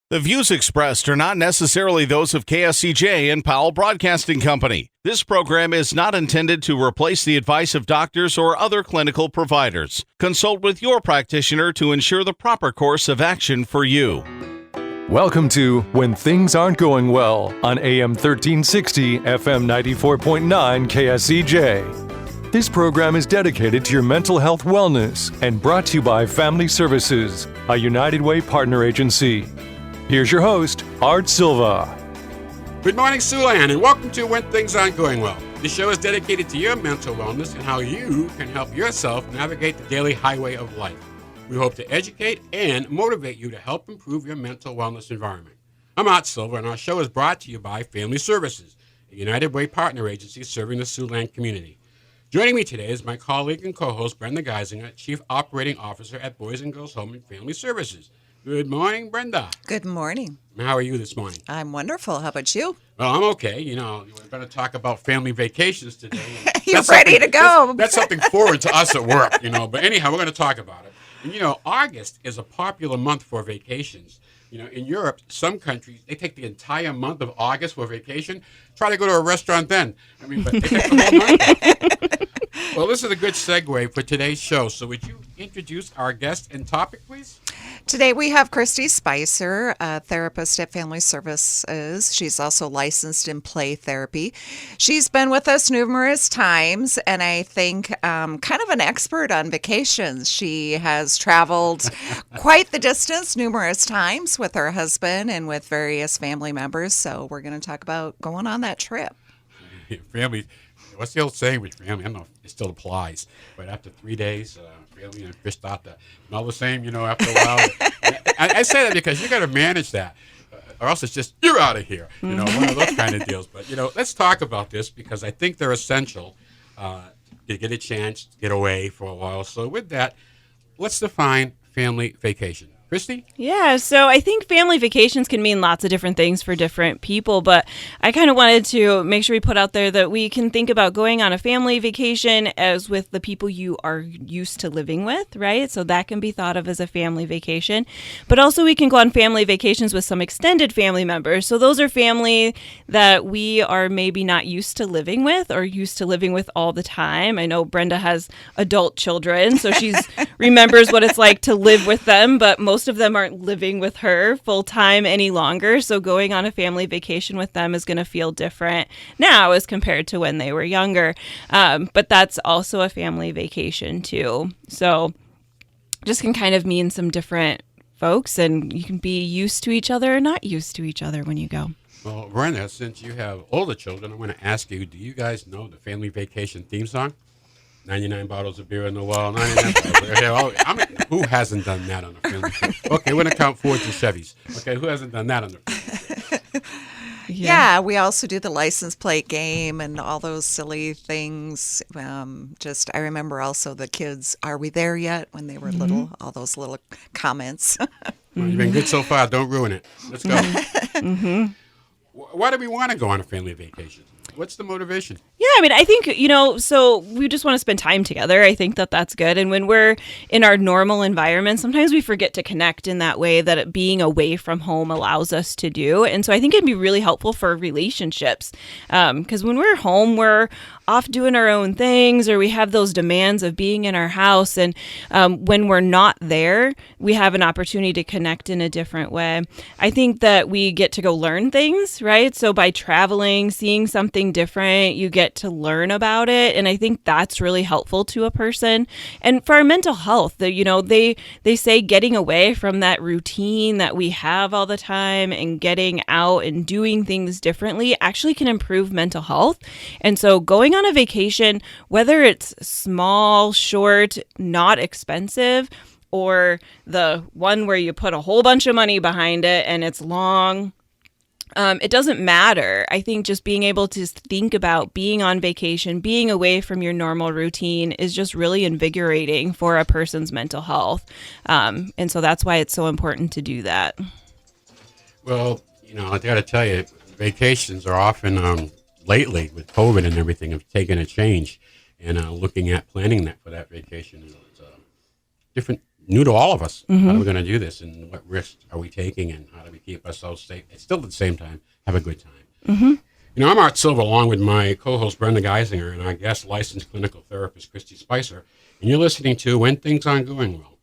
The views expressed are not necessarily those of KSCJ and Powell Broadcasting Company. This program is not intended to replace the advice of doctors or other clinical providers. Consult with your practitioner to ensure the proper course of action for you. Welcome to When Things Aren't Going Well on AM 1360, FM 94.9 KSCJ. This program is dedicated to your mental health wellness and brought to you by Family Services, a United Way partner agency. Here's your host, Art Silva. Good morning, Siouxland, and welcome to When Things Aren't Going Well. This show is dedicated to your mental wellness and how you can help yourself navigate the daily highway of life. We hope to educate and motivate you to help improve your mental wellness environment. I'm Art Silva, and our show is brought to you by Family Services, a United Way partner agency serving the Siouxland community. Joining me today is my colleague and co-host, Brenda Geisinger, Chief Operating Officer at Boys and Girls Home and Family Services. Good morning, Brenda. Good morning. How are you this morning? I'm wonderful. How about you? Well, I'm okay. You know, we're going to talk about family vacations today. You're ready to go. That's something forward to us at work, you know. But anyhow, we're going to talk about it. And, you know, August is a popular month for vacations. You know, in Europe, some countries, they take the entire month of August for vacation. Try to go to a restaurant then. I mean, but they take the whole month. Well, this is a good segue for today's show. So would you introduce our guest and topic, please? Today we have Christy Spicer, a therapist at Family Services. She's also licensed in play therapy. She's been with us numerous times, and I think kind of an expert on vacations. She has traveled quite the distance numerous times with her husband and with various family members. So we're going to talk about going on that trip. Family. What's the old saying with family? I don't know if it still applies, but after 3 days, family and fish start to smell the same, you know, after a while. I say that because you got to manage that, or else it's just, you're out of here, you know, one of those kind of deals. But, you know, let's talk about this because I think they're essential to get a chance to get away for a while. So with that, let's define family vacation. Christy? Yeah, so I think family vacations can mean lots of different things for different people, but I kind of wanted to make sure we put out there that we can think about going on a family vacation as with the people you are used to living with, right? So that can be thought of as a family vacation. But also we can go on family vacations with some extended family members. So those are family that we are maybe not used to living with or used to living with all the time. I know Brenda has adult children, so she remembers what it's like to live with them, but most of them aren't living with her full time any longer. So going on a family vacation with them is going to feel different now as compared to when they were younger. But that's also a family vacation too. So just can kind of mean some different folks, and you can be used to each other or not used to each other when you go. Well, Brenda, since you have older children, I want to ask you, do you guys know the family vacation theme song? 99 bottles of beer in the wall, 99 bottles of beer. I mean, who hasn't done that on a family trip? Okay, we're going to count Fords and Chevys. Okay, who hasn't done that on a family trip? Yeah, we also do the license plate game and all those silly things. I remember also the kids, are we there yet? When they were little, all those little comments. Well, you've been good so far. Don't ruin it. Let's go. Why do we want to go on a family vacation? What's the motivation? Yeah, I mean, I think, you know, so we just want to spend time together. I think that that's good. And when we're in our normal environment, sometimes we forget to connect in that way that being away from home allows us to do. And so I think it'd be really helpful for relationships because when we're home, we're off doing our own things, or we have those demands of being in our house. And when we're not there, we have an opportunity to connect in a different way. I think that we get to go learn things, right? So by traveling, seeing something different, you get to learn about it. And I think that's really helpful to a person. And for our mental health, you know, they say getting away from that routine that we have all the time and getting out and doing things differently actually can improve mental health. And so going on a vacation, whether it's small, short, not expensive, or the one where you put a whole bunch of money behind it and it's long, it doesn't matter. I think just being able to think about being on vacation, being away from your normal routine is just really invigorating for a person's mental health. And so that's why it's so important to do that. Well, you know, I got to tell you, vacations are often, lately with COVID and everything, have taken a change. And looking at planning that for that vacation is different new to all of us. How are we going to do this, and what risks are we taking, and how do we keep ourselves safe? It's still at the same time have a good time. I'm Art Silva, along with my co-host Brenda Geisinger and our guest licensed clinical therapist Christy Spicer, and you're listening to When Things Aren't Going Well.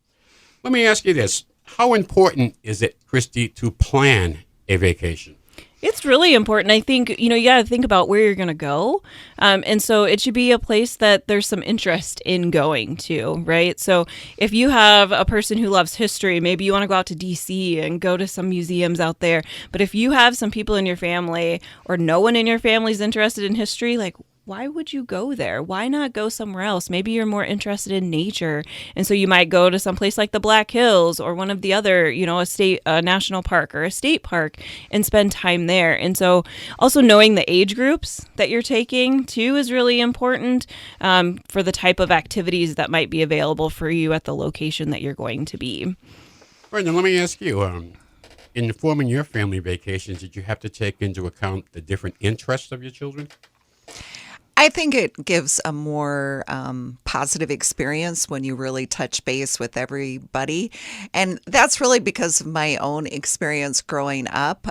Let me ask you this. How important is it, Christy, to plan a vacation? It's really important. I think, you got to think about where you're going to go. And so it should be a place that there's some interest in going to, right? So if you have a person who loves history, maybe you want to go out to DC and go to some museums out there. But if you have some people in your family or no one in your family is interested in history, like, why would you go there? Why not go somewhere else? Maybe you're more interested in nature. And so you might go to some place like the Black Hills or one of the other, a national park or a state park and spend time there. And so also knowing the age groups that you're taking too is really important for the type of activities that might be available for you at the location that you're going to be. Brendan, let me ask you, in forming your family vacations, did you have to take into account the different interests of your children? I think it gives a more positive experience when you really touch base with everybody. And that's really because of my own experience growing up.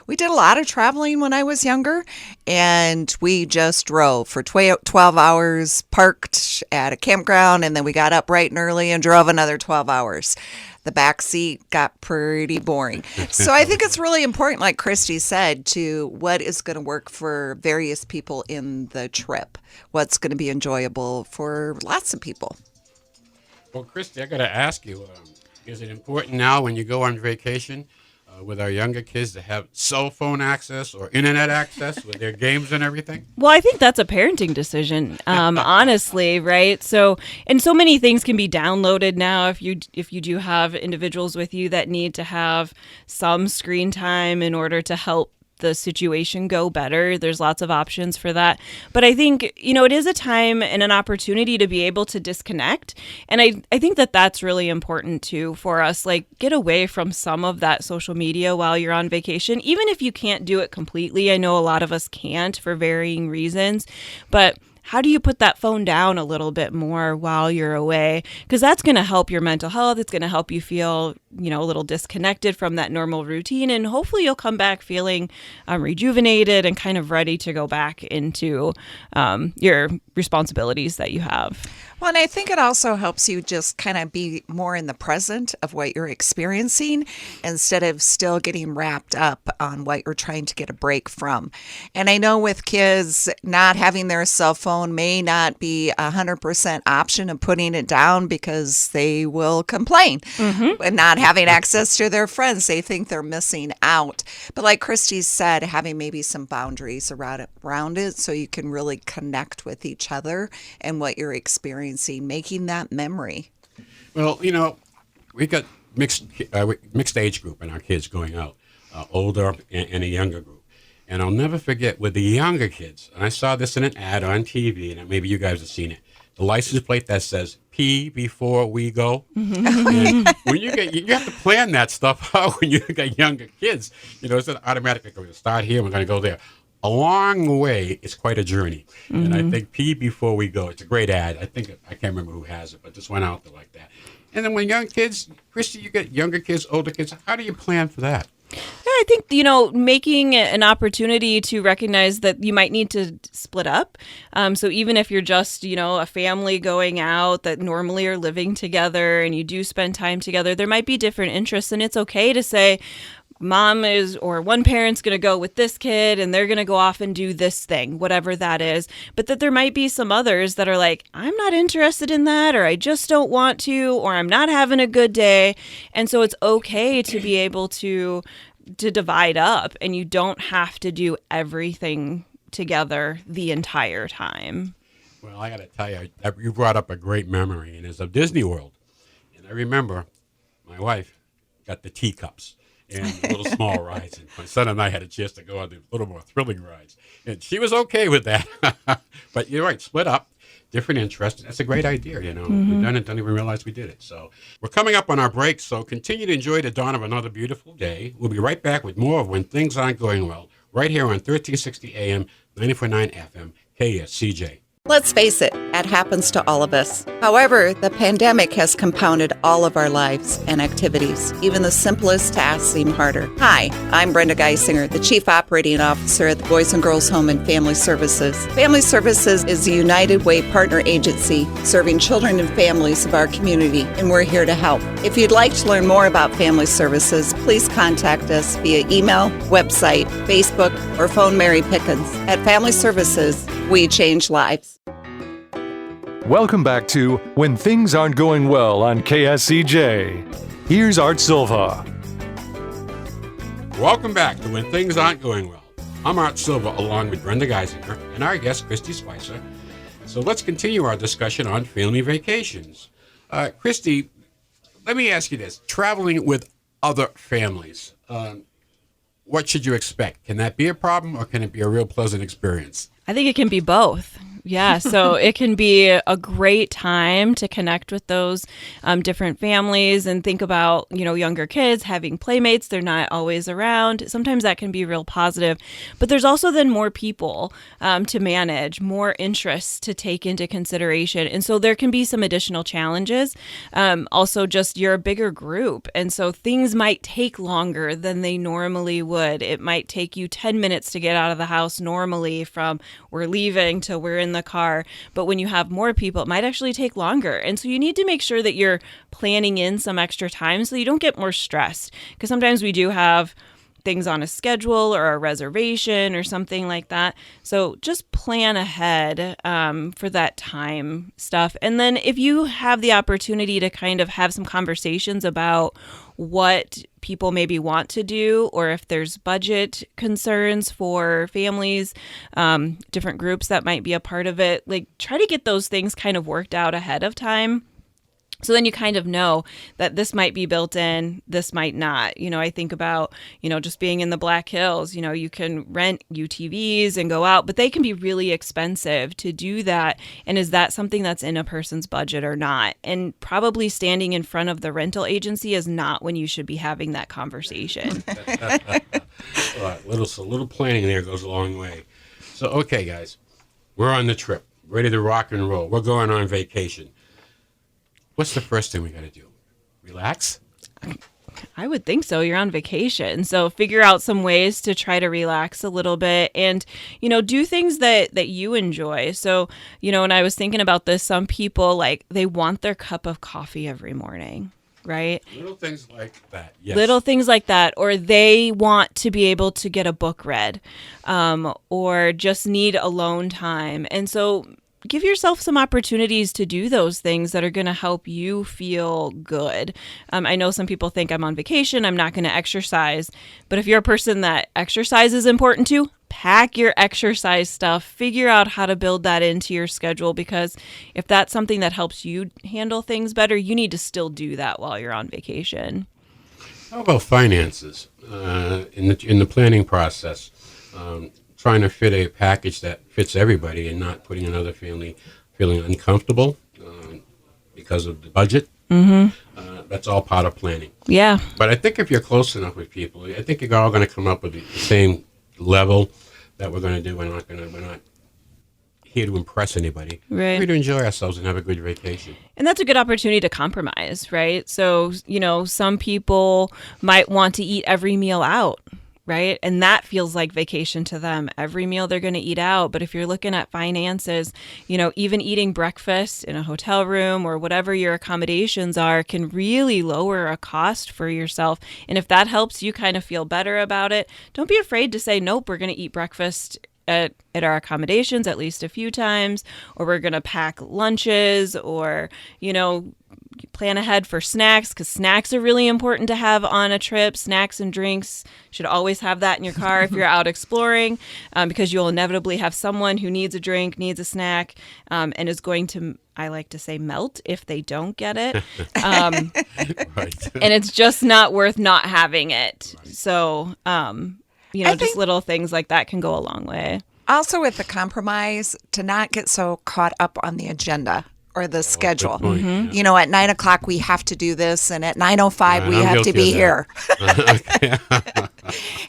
We did a lot of traveling when I was younger, and we just drove for 12 hours, parked at a campground, and then we got up bright and early and drove another 12 hours. The back seat got pretty boring. So I think it's really important, like Christy said, to what is going to work for various people in the trip, what's going to be enjoyable for lots of people. Well, Christy, I got to ask you, is it important now when you go on vacation with our younger kids to have cell phone access or internet access with their games and everything? Well, I think that's a parenting decision, honestly, right? So, and so many things can be downloaded now if you do have individuals with you that need to have some screen time in order to help the situation go better. There's lots of options for that. But I think, it is a time and an opportunity to be able to disconnect. And I think that that's really important too for us. Like, get away from some of that social media while you're on vacation, even if you can't do it completely. I know a lot of us can't for varying reasons, but how do you put that phone down a little bit more while you're away? Because that's going to help your mental health. It's going to help you feel, a little disconnected from that normal routine. And hopefully you'll come back feeling rejuvenated and kind of ready to go back into your responsibilities that you have. Well, and I think it also helps you just kind of be more in the present of what you're experiencing instead of still getting wrapped up on what you're trying to get a break from. And I know with kids, not having their cell phone may not be 100% option of putting it down because they will complain and not having access to their friends. They think they're missing out. But like Christy said, having maybe some boundaries around it so you can really connect with each other and what you're experiencing, making that memory. Well, we got mixed age group in our kids going out, older and a younger group. And I'll never forget with the younger kids, and I saw this in an ad on TV, and maybe you guys have seen it, the license plate that says pee before we go. And when you have to plan that stuff out when you got younger kids. It's not automatically going to start here, we're going to go there. Along the way, it's quite a journey. And I think pee before we go, it's a great ad. I can't remember who has it, but just went out there like that. And then when young kids, Christy, you get younger kids, older kids, how do you plan for that? Yeah, I think, making an opportunity to recognize that you might need to split up. So even if you're just, a family going out that normally are living together and you do spend time together, there might be different interests. And it's okay to say, mom is, or one parent's going to go with this kid and they're going to go off and do this thing, whatever that is. But that there might be some others that are like, I'm not interested in that, or I just don't want to, or I'm not having a good day. And so it's okay to be able to divide up, and you don't have to do everything together the entire time. Well, I got to tell you, you brought up a great memory, and it's of Disney World. And I remember my wife got the teacups and the little small rides. And my son and I had a chance to go on the little more thrilling rides. And she was okay with that. But you're right, split up, different interests. That's a great idea, We've done it, don't even realize we did it. So we're coming up on our break, so continue to enjoy the dawn of another beautiful day. We'll be right back with more of When Things Aren't Going Well, right here on 1360 AM, 94.9 FM, KSCJ. Let's face it, that happens to all of us. However, the pandemic has compounded all of our lives and activities. Even the simplest tasks seem harder. Hi, I'm Brenda Geisinger, the Chief Operating Officer at the Boys and Girls Home and Family Services. Family Services is a United Way partner agency serving children and families of our community, and we're here to help. If you'd like to learn more about Family Services, please contact us via email, website, Facebook, or phone Mary Pickens. At Family Services, we change lives. Welcome back to When Things Aren't Going Well on KSCJ. Here's Art Silva. Welcome back to When Things Aren't Going Well. I'm Art Silva along with Brenda Geisinger and our guest, Christy Spicer. So let's continue our discussion on family vacations. Christy, let me ask you this. Traveling with other families, what should you expect? Can that be a problem or can it be a real pleasant experience? I think it can be both. Yeah, so it can be a great time to connect with those different families and think about, younger kids having playmates. They're not always around. Sometimes that can be real positive. But there's also then more people to manage, more interests to take into consideration. And so there can be some additional challenges. Also, just you're a bigger group. And so things might take longer than they normally would. It might take you 10 minutes to get out of the house normally from we're leaving to we're in the car. But when you have more people, it might actually take longer. And so you need to make sure that you're planning in some extra time so you don't get more stressed. Because sometimes we do have things on a schedule or a reservation or something like that. So just plan ahead for that time stuff. And then if you have the opportunity to kind of have some conversations about what people maybe want to do, or if there's budget concerns for families, different groups that might be a part of it, like try to get those things kind of worked out ahead of time. So then you kind of know that this might be built in, this might not. I think about, just being in the Black Hills, you can rent UTVs and go out, but they can be really expensive to do that. And is that something that's in a person's budget or not? And probably standing in front of the rental agency is not when you should be having that conversation. A little planning there goes a long way. So, okay, guys, we're on the trip, ready to rock and roll. We're going on vacation. What's the first thing we got to do? Relax? I would think so. You're on vacation. So figure out some ways to try to relax a little bit and, do things that you enjoy. So, when I was thinking about this, some people they want their cup of coffee every morning, right? Little things like that. Yes. Little things like that. Or they want to be able to get a book read or just need alone time. And so give yourself some opportunities to do those things that are going to help you feel good. I know some people think I'm on vacation, I'm not going to exercise. But if you're a person that exercise is important to, pack your exercise stuff, figure out how to build that into your schedule, because if that's something that helps you handle things better, you need to still do that while you're on vacation. How about finances in the planning process? Trying to fit a package that fits everybody and not putting another family feeling uncomfortable because of the budget. Mm-hmm. That's all part of planning. Yeah. But I think if you're close enough with people, I think you're all going to come up with the same level that we're going to do. We're not here to impress anybody. Right. We're here to enjoy ourselves and have a good vacation. And that's a good opportunity to compromise, right? So, some people might want to eat every meal out. Right? And that feels like vacation to them. Every meal they're going to eat out. But if you're looking at finances, even eating breakfast in a hotel room or whatever your accommodations are can really lower a cost for yourself. And if that helps you kind of feel better about it, don't be afraid to say, nope, we're going to eat breakfast at our accommodations at least a few times, or we're going to pack lunches, or, plan ahead for snacks, because snacks are really important to have on a trip. Snacks and drinks, should always have that in your car if you're out exploring, because you'll inevitably have someone who needs a drink, needs a snack, and is going to, I like to say, melt if they don't get it. Right. And it's just not worth not having it. Right. So, just little things like that can go a long way. Also with the compromise, to not get so caught up on the agenda or the schedule. Mm-hmm. Yeah. At 9:00 we have to do this, and at 9:05 we have to be here.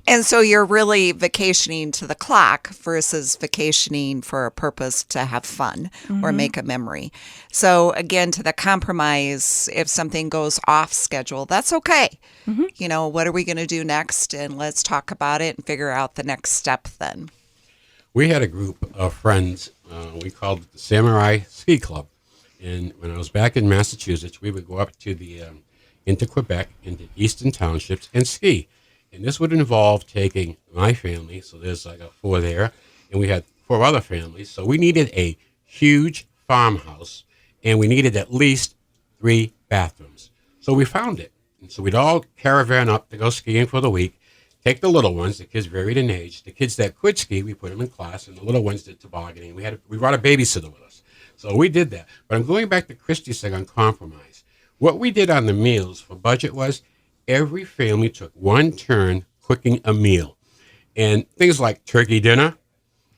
And so you're really vacationing to the clock versus vacationing for a purpose to have fun or make a memory. So again, to the compromise, if something goes off schedule, that's okay. You know, what are we going to do next? And let's talk about it and figure out the next step then. We had a group of friends. We called it the Samurai Ski Club. And when I was back in Massachusetts, we would go up to into Quebec, into eastern townships, and ski. And this would involve taking my family, so there's like 4 there, and we had 4 other families. So we needed a huge farmhouse, and we needed at least 3 bathrooms. So we found it. And so we'd all caravan up to go skiing for the week, take the little ones, the kids varied in age. The kids that could ski, we put them in class, and the little ones did tobogganing. We brought a babysitter with us. So we did that. But I'm going back to Christy's thing on compromise. What we did on the meals for budget was every family took one turn cooking a meal. And things like turkey dinner,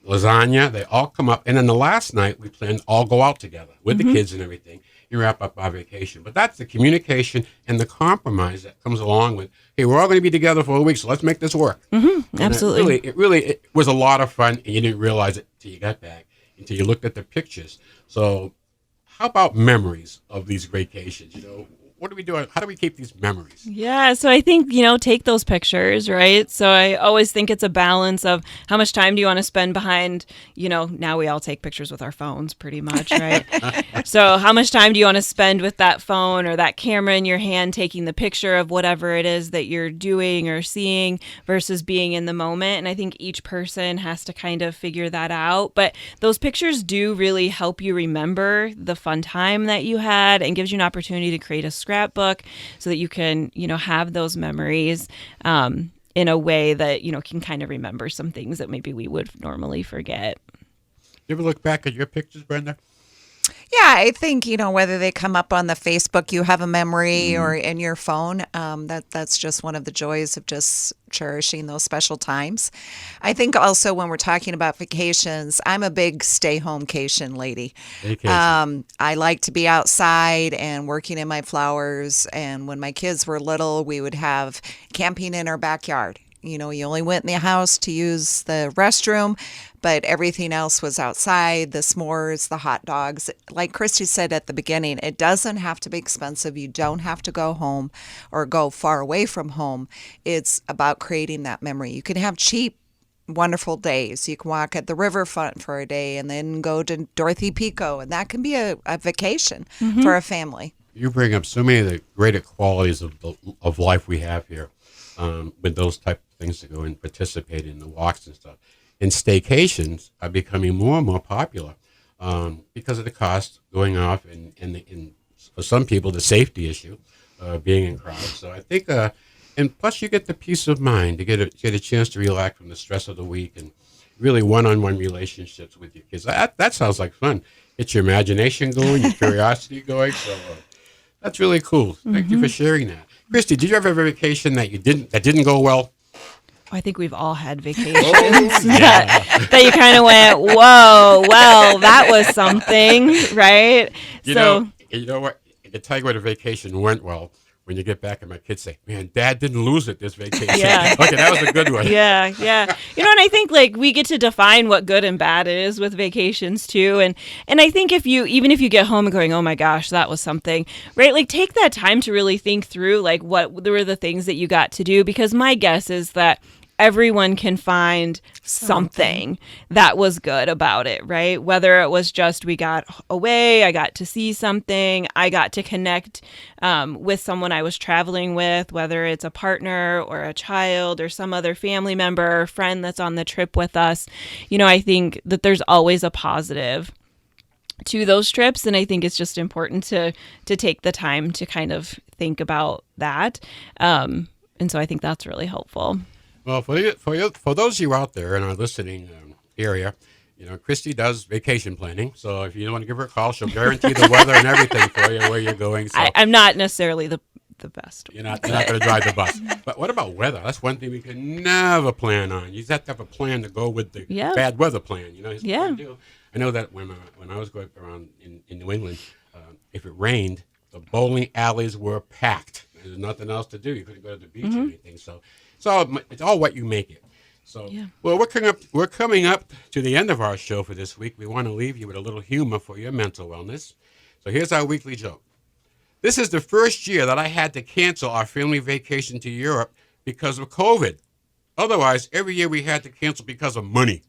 lasagna, they all come up. And then the last night, we planned to all go out together with the kids and everything and wrap up our vacation. But that's the communication and the compromise that comes along with, hey, we're all going to be together for a week, so let's make this work. Absolutely. It was a lot of fun, and you didn't realize it until you got back, until you looked at the pictures. So how about memories of these vacations? You know, what do we do? How do we keep these memories? Yeah, so I think, take those pictures, right? So I always think it's a balance of how much time do you want to spend behind, now we all take pictures with our phones pretty much, right? So how much time do you want to spend with that phone or that camera in your hand taking the picture of whatever it is that you're doing or seeing versus being in the moment? And I think each person has to kind of figure that out. But those pictures do really help you remember the fun time that you had and gives you an opportunity to create a scrapbook so that you can, have those memories in a way that, can kind of remember some things that maybe we would normally forget. You ever look back at your pictures, Brenda? Yeah, I think, whether they come up on the Facebook, you have a memory or in your phone, that's just one of the joys of just cherishing those special times. I think also when we're talking about vacations, I'm a big stay-home-cation lady. I like to be outside and working in my flowers. And when my kids were little, we would have camping in our backyard. You only went in the house to use the restroom, but everything else was outside, the s'mores, the hot dogs. Like Christy said at the beginning, it doesn't have to be expensive. You don't have to go home or go far away from home. It's about creating that memory. You can have cheap, wonderful days. You can walk at the riverfront for a day and then go to Dorothy Pico, and that can be a vacation for a family. You bring up so many of the greater qualities of life we have here with those type of things to go and participate in the walks and stuff. And staycations are becoming more and more popular because of the cost going off and for some people, the safety issue being in crowds. So I think, and plus you get the peace of mind to get a chance to relax from the stress of the week and really one-on-one relationships with your kids. That sounds like fun. Get your imagination going, your curiosity going. So that's really cool. Thank you for sharing that. Christy, did you ever have a vacation that didn't go well? I think we've all had vacations that you kind of went, whoa, well, that was something, right? You know what? I can tell you what a vacation went well when you get back and my kids say, man, Dad didn't lose it this vacation. Yeah. Okay, that was a good one. Yeah. And I think we get to define what good and bad is with vacations too. And I think even if you get home and going, oh my gosh, that was something, right? Take that time to really think through what were the things that you got to do, because my guess is that everyone can find something that was good about it, right? Whether it was just we got away, I got to see something, I got to connect with someone I was traveling with, whether it's a partner or a child or some other family member or friend that's on the trip with us. I think that there's always a positive to those trips, and I think it's just important to take the time to kind of think about that. And so I think that's really helpful. Well, for those of you out there in our listening area, Christy does vacation planning. So if you want to give her a call, she'll guarantee the weather and everything for you where you're going. So I'm not necessarily the best. You're not going to drive the bus. But what about weather? That's one thing we can never plan on. You just have to have a plan to go with the bad weather plan. I know that when I was going around in New England, if it rained, the bowling alleys were packed. There's nothing else to do. You couldn't go to the beach or anything. So It's all what you make it. So, Yeah. well, we're coming up to the end of our show for this week. We want to leave you with a little humor for your mental wellness. So here's our weekly joke. This is the first year that I had to cancel our family vacation to Europe because of COVID. Otherwise, every year we had to cancel because of money.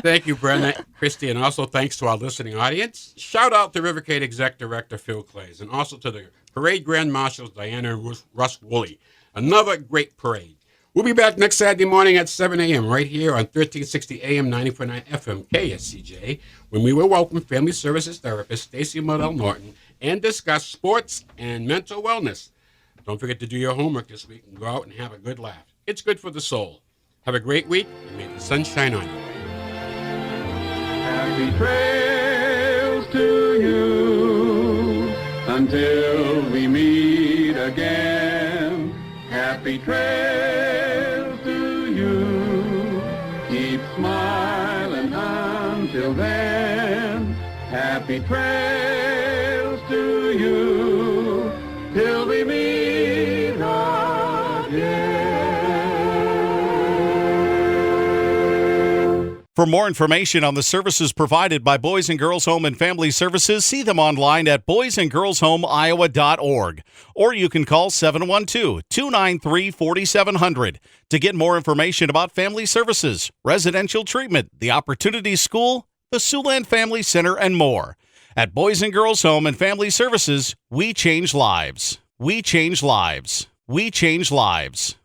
Thank you, Brenda, Christy, and also thanks to our listening audience. Shout out to Rivercade Exec Director Phil Clays, and also to the Parade Grand Marshals Diana and Russ Woolley. Another great parade. We'll be back next Saturday morning at 7 a.m. right here on 1360 AM 90.9 FM KSCJ, when we will welcome Family Services Therapist Stacey Modell Norton and discuss sports and mental wellness. Don't forget to do your homework this week and go out and have a good laugh. It's good for the soul. Have a great week, and may the sun shine on you. Happy trails to you until we meet again. Happy trails to you. Keep smiling until then. Happy trails to you till we meet again. For more information on the services provided by Boys and Girls Home and Family Services, see them online at boysandgirlshomeiowa.org. Or you can call 712-293-4700 to get more information about family services, residential treatment, the Opportunity School, the Siouxland Family Center, and more. At Boys and Girls Home and Family Services, we change lives. We change lives. We change lives.